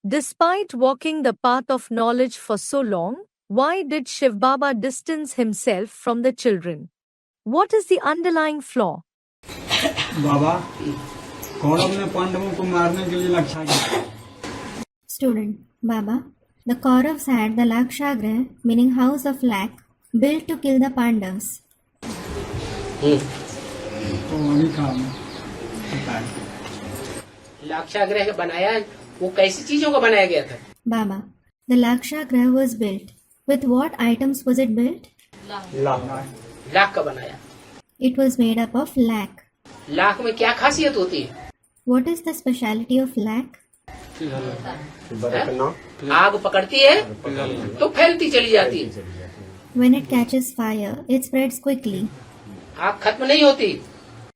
Despite walking the path of knowledge for so long, why did Shiv Baba distance himself from the children? What is the underlying flaw? बाबा कौरव ने पांडवों को मारने के लिए लक्षा किया। Student Baba, the Kauravas had the Lakshagraha, meaning house of lac, built to kill the Pandavas. तो वही काम पता है। लाक्षागृह बनाया वो कैसी चीजों का बनाया गया था? Baba, the Lakshagraha was built. With what items was it built? Lakh का बनाया। It was made up of lac. Lakh में क्या खासियत होती है? What is the speciality of lac? आग पकड़ती है तो फैलती चली जाती है। When it catches fire, it spreads quickly. आग खत्म नहीं होती,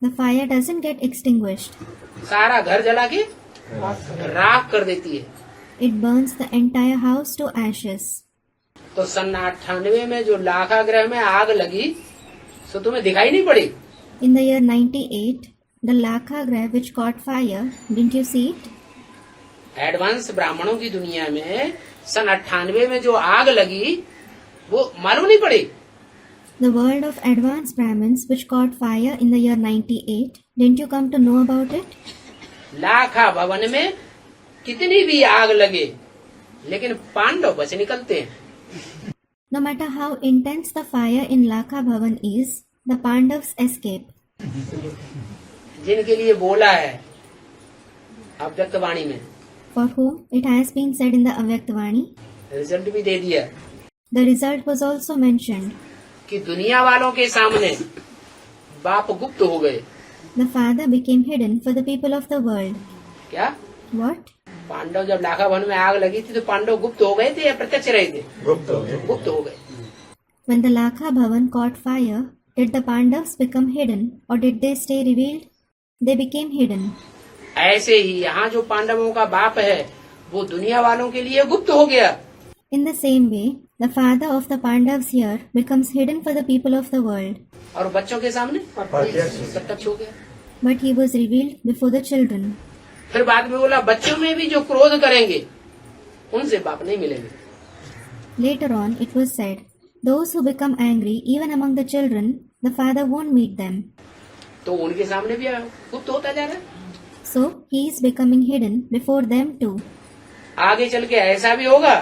The fire doesn't get extinguished. सारा घर जला के राख कर देती है। It burns the entire house to ashes. तो सन 98 में जो लाखागृह में आग लगी तो तुम्हें दिखाई नहीं पड़ी? In the year 98, the Lakhagraha which caught fire, didn't you see it? Advance ब्राह्मणों की दुनिया में सन 98 में जो आग लगी वो मालूम नहीं पड़ी? The world of advanced Brahmins which caught fire in the year 98, didn't you come to know about it? लाखा भवन में कितनी भी आग लगे लेकिन पांडव बच निकलते हैं। No matter how intense the fire in Lakha Bhavan is, the Pandavas escape. जिनके लिए बोला है अव्यक्त वाणी में, For whom it has been said in the Avyaktavani, result भी दे दिया the result was also mentioned. कि दुनिया वालों के सामने बाप गुप्त हो गए। The father became hidden for the people of the world. क्या What? पांडव जब लाखा भवन में आग लगी थी तो पांडव गुप्त हो गए थे या प्रत्यक्ष रहे थे? गुप्त हो गए। When the Lakha Bhavan caught fire, did the Pandavas become hidden or did they stay revealed? They became hidden. ऐसे ही यहाँ जो पांडवों का बाप है वो दुनिया वालों के लिए गुप्त हो गया। In the same way, the father of the Pandavas here becomes hidden for the people of the world. और बच्चों के सामने प्रत्यक्ष हो गया। But he was revealed before the children. फिर बाद में बोला बच्चों में भी जो क्रोध करेंगे उनसे बाप नहीं मिलेंगे। Later on, it was said, those who become angry even among the children, the father won't meet them. तो उनके सामने भी गुप्त होता जा रहा है। So, he is becoming hidden before them too. आगे चल के ऐसा भी होगा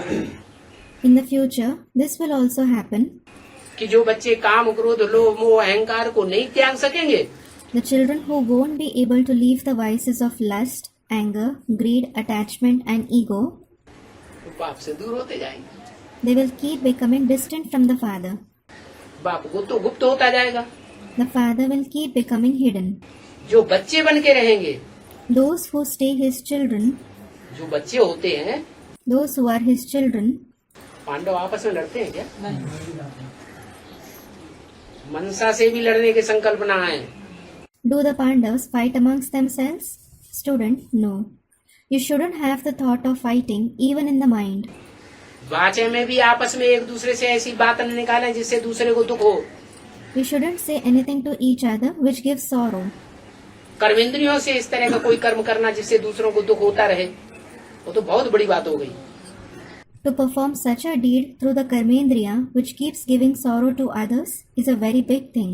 In the future, this will also happen. कि जो बच्चे काम, क्रोध, लोभ, मोह, अहंकार को नहीं त्याग सकेंगे, The children who won't be able to leave the vices of lust, anger, greed, attachment and ego, वो बाप से दूर होते जाएंगे। they will keep becoming distant from the father. बाप को तो गुप्त होता जाएगा। The father will keep becoming hidden. जो बच्चे बन के रहेंगे, Those who stay his children, जो बच्चे होते हैं, those who are his children, Pandav आपस में लड़ते हैं क्या? मनसा से भी लड़ने की संकल्पना है। do the Pandavas fight amongst themselves? Student, no. You shouldn't have the thought of fighting even in the mind. वाचे में भी आपस में एक दूसरे से ऐसी बात न निकालें जिससे दूसरे को दुख हो। You shouldn't say anything to each other which gives sorrow. कर्मेंद्रियों से इस तरह का कोई कर्म करना जिससे दूसरों को दुख होता रहे, वो तो बहुत बड़ी बात हो गई। To perform such a deed through the karmendriya which keeps giving sorrow to others is a very big thing.